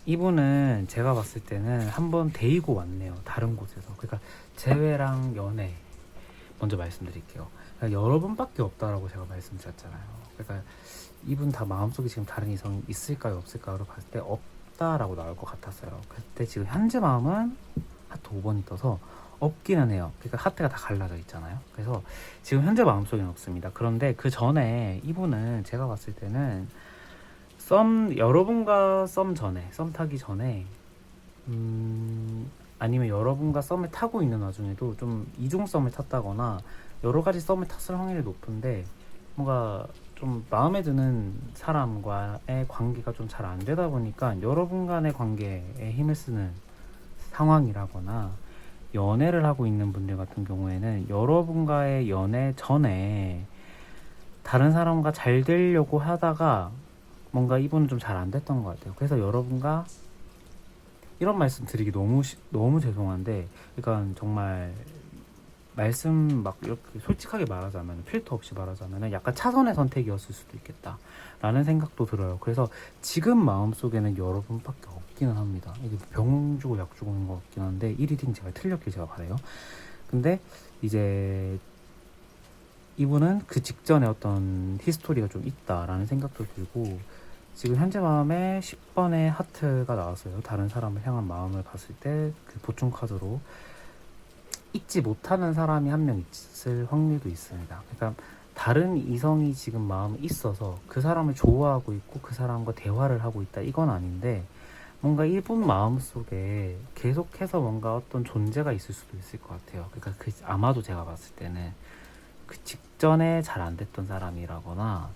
이분은 제가 봤을 때는 한번 데이고 왔네요. 다른 곳에서. 그러니까 재회랑 연애 먼저 말씀드릴게요. 그러니까 여러 번밖에 없다라고 제가 말씀드렸잖아요. 그러니까 이분 다 마음속에 지금 다른 이성 있을까요 없을까요 봤을 때 없다라고 나올 것 같았어요. 그때 지금 현재 마음은 하트 5번이 떠서 없기는 해요. 그러니까 하트가 다 갈라져 있잖아요. 그래서 지금 현재 마음속에는 없습니다. 그런데 그 전에 이분은 제가 봤을 때는 여러분과 썸 타기 전에, 아니면 여러분과 썸을 타고 있는 와중에도 좀 이중 썸을 탔다거나 여러 가지 썸을 탔을 확률이 높은데, 뭔가 좀 마음에 드는 사람과의 관계가 좀 잘 안 되다 보니까 여러분 간의 관계에 힘을 쓰는 상황이라거나, 연애를 하고 있는 분들 같은 경우에는 여러분과의 연애 전에 다른 사람과 잘 되려고 하다가 뭔가 이분은 좀 잘 안 됐던 것 같아요. 그래서 여러분과 이런 말씀 드리기 너무 죄송한데, 그러니까 정말 말씀 막 이렇게 솔직하게 말하자면, 필터 없이 말하자면 약간 차선의 선택이었을 수도 있겠다 라는 생각도 들어요. 그래서 지금 마음속에는 여러분밖에 없기는 합니다. 이게 병 주고 약 주고 있는 것 같긴 한데, 1리딩 제가 틀렸길 제가 바래요. 근데 이제 이분은 그 직전에 어떤 히스토리가 좀 있다라는 생각도 들고, 지금 현재 마음에 10번의 하트가 나왔어요. 다른 사람을 향한 마음을 봤을 때 그 보충 카드로 잊지 못하는 사람이 한 명 있을 확률도 있습니다. 그러니까 다른 이성이 지금 마음에 있어서 그 사람을 좋아하고 있고 그 사람과 대화를 하고 있다, 이건 아닌데, 뭔가 이분 마음속에 계속해서 뭔가 어떤 존재가 있을 수도 있을 것 같아요. 그러니까 아마도 제가 봤을 때는 그 직전에 잘 안 됐던 사람이라거나,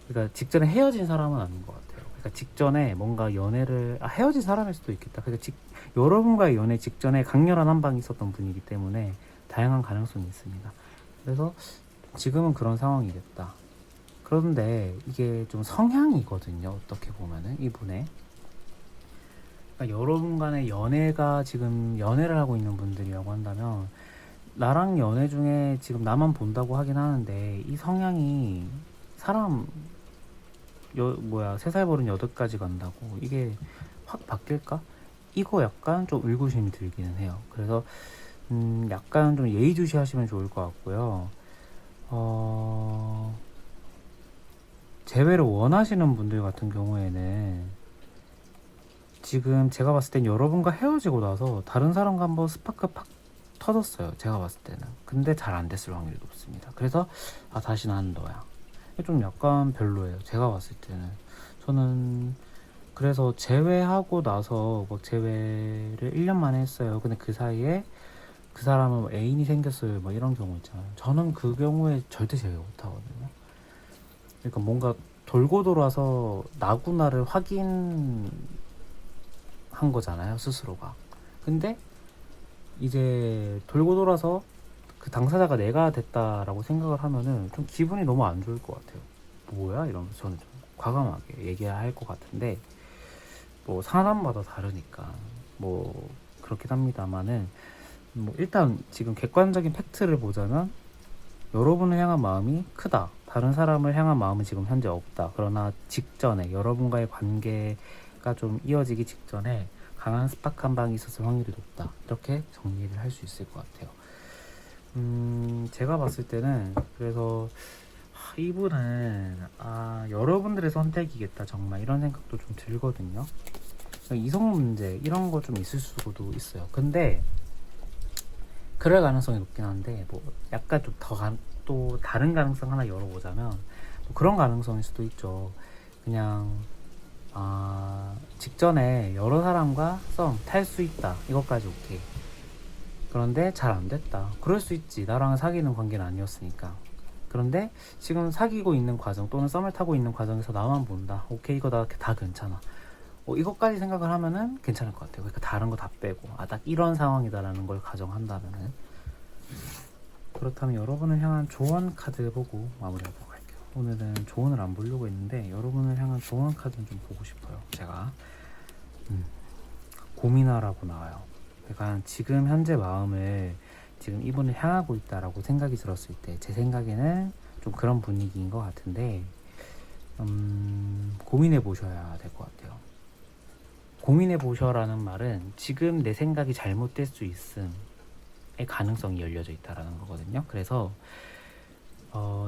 그러니까 직전에 헤어진 사람은 아닌 것 같아요. 그러니까 직전에 뭔가 연애를 헤어진 사람일 수도 있겠다. 그러니까 여러분과의 연애 직전에 강렬한 한방이 있었던 분이기 때문에 다양한 가능성이 있습니다. 그래서 지금은 그런 상황이겠다. 그런데 이게 좀 성향이거든요. 어떻게 보면은 이분의, 그러니까 여러분 간의 연애가 지금 연애를 하고 있는 분들이라고 한다면, 나랑 연애 중에 지금 나만 본다고 하긴 하는데, 이 성향이 사람 3살 버린 8가지 간다고 이게 확 바뀔까? 이거 약간 좀 의구심이 들기는 해요. 그래서 약간 좀 예의주시하시면 좋을 것 같고요. 재회를 원하시는 분들 같은 경우에는 지금 제가 봤을 땐 여러분과 헤어지고 나서 다른 사람과 한번 스파크 팍 터졌어요. 제가 봤을 때는. 근데 잘 안 됐을 확률이 높습니다. 그래서 다시는 안 너야. 좀 약간 별로예요. 제가 봤을 때는. 저는 그래서 재회하고 나서 막 재회를 1년 만에 했어요. 근데 그 사이에 그 사람은 뭐 애인이 생겼어요. 뭐 이런 경우 있잖아요. 저는 그 경우에 절대 재회 못하거든요. 그러니까 뭔가 돌고 돌아서 나구나를 확인한 거잖아요, 스스로가. 근데 이제 돌고 돌아서 그 당사자가 내가 됐다라고 생각을 하면은 좀 기분이 너무 안 좋을 것 같아요. 뭐야? 이러면서 저는 좀 과감하게 얘기할 것 같은데, 뭐 사람마다 다르니까 뭐 그렇긴 합니다만은, 뭐 일단 지금 객관적인 팩트를 보자면 여러분을 향한 마음이 크다, 다른 사람을 향한 마음은 지금 현재 없다. 그러나 직전에 여러분과의 관계가 좀 이어지기 직전에 강한 스파크 한 방이 있었을 확률이 높다, 이렇게 정리를 할 수 있을 것 같아요. 제가 봤을 때는 그래서 이분은 여러분들의 선택이겠다, 정말 이런 생각도 좀 들거든요. 이성 문제 이런 거 좀 있을 수도 있어요. 근데 그럴 가능성이 높긴 한데, 뭐 약간 좀 또 다른 가능성 하나 열어보자면, 뭐 그런 가능성일 수도 있죠. 그냥 직전에 여러 사람과 썸 탈 수 있다, 이것까지 오케이. 그런데 잘 안 됐다. 그럴 수 있지. 나랑 사귀는 관계는 아니었으니까. 그런데 지금 사귀고 있는 과정 또는 썸을 타고 있는 과정에서 나만 본다. 오케이, 이거 다 괜찮아. 이것까지 생각을 하면은 괜찮을 것 같아요. 그러니까 다른 거 다 빼고 딱 이런 상황이다라는 걸 가정한다면은. 그렇다면 여러분을 향한 조언 카드 보고 마무리하도록 할게요. 오늘은 조언을 안 보려고 했는데 여러분을 향한 조언 카드는 좀 보고 싶어요. 제가 고민하라고 나와요. 그러니까 지금 현재 마음을 지금 이분을 향하고 있다라고 생각이 들었을 때 제 생각에는 좀 그런 분위기인 것 같은데 고민해 보셔야 될 것 같아요. 고민해 보셔라는 말은 지금 내 생각이 잘못될 수 있음의 가능성이 열려져 있다라는 거거든요. 그래서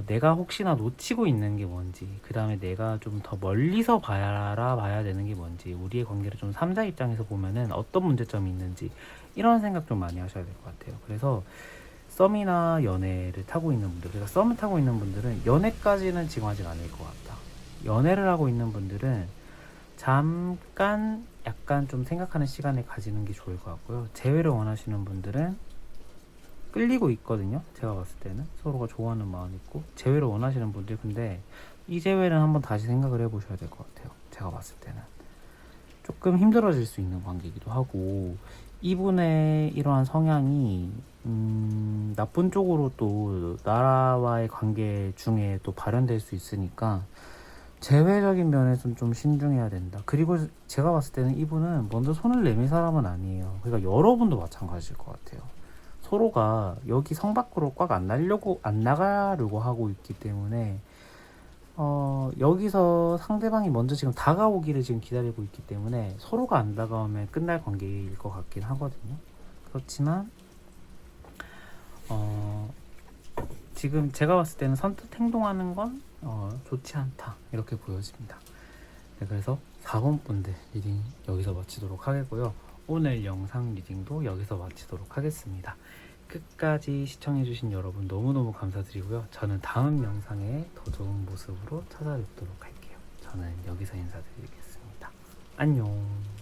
내가 혹시나 놓치고 있는 게 뭔지, 그 다음에 내가 좀 더 멀리서 봐야 되는 게 뭔지, 우리의 관계를 좀 3자 입장에서 보면은 어떤 문제점이 있는지, 이런 생각 좀 많이 하셔야 될 것 같아요. 그래서 썸이나 연애를 타고 있는 분들, 그러니까 썸을 타고 있는 분들은 연애까지는 지금 아직 아닐 것 같다. 연애를 하고 있는 분들은 잠깐 약간 좀 생각하는 시간을 가지는 게 좋을 것 같고요. 재회를 원하시는 분들은 끌리고 있거든요. 제가 봤을 때는 서로가 좋아하는 마음이 있고, 재회를 원하시는 분들, 근데 이 재회는 한번 다시 생각을 해보셔야 될 것 같아요. 제가 봤을 때는 조금 힘들어질 수 있는 관계이기도 하고, 이분의 이러한 성향이 나쁜 쪽으로 또 나라와의 관계 중에 또 발현될 수 있으니까 재회적인 면에서는 좀 신중해야 된다. 그리고 제가 봤을 때는 이분은 먼저 손을 내밀 사람은 아니에요. 그러니까 여러분도 마찬가지일 것 같아요. 서로가 여기 성 밖으로 꽉 안 나가려고 하고 있기 때문에 여기서 상대방이 먼저 지금 다가오기를 지금 기다리고 있기 때문에 서로가 안 다가오면 끝날 관계일 것 같긴 하거든요. 그렇지만 지금 제가 봤을 때는 선뜻 행동하는 건 좋지 않다, 이렇게 보여집니다. 네, 그래서 4번 분들 리딩 여기서 마치도록 하겠고요. 오늘 영상 리딩도 여기서 마치도록 하겠습니다. 끝까지 시청해주신 여러분 너무너무 감사드리고요. 저는 다음 영상에 더 좋은 모습으로 찾아뵙도록 할게요. 저는 여기서 인사드리겠습니다. 안녕.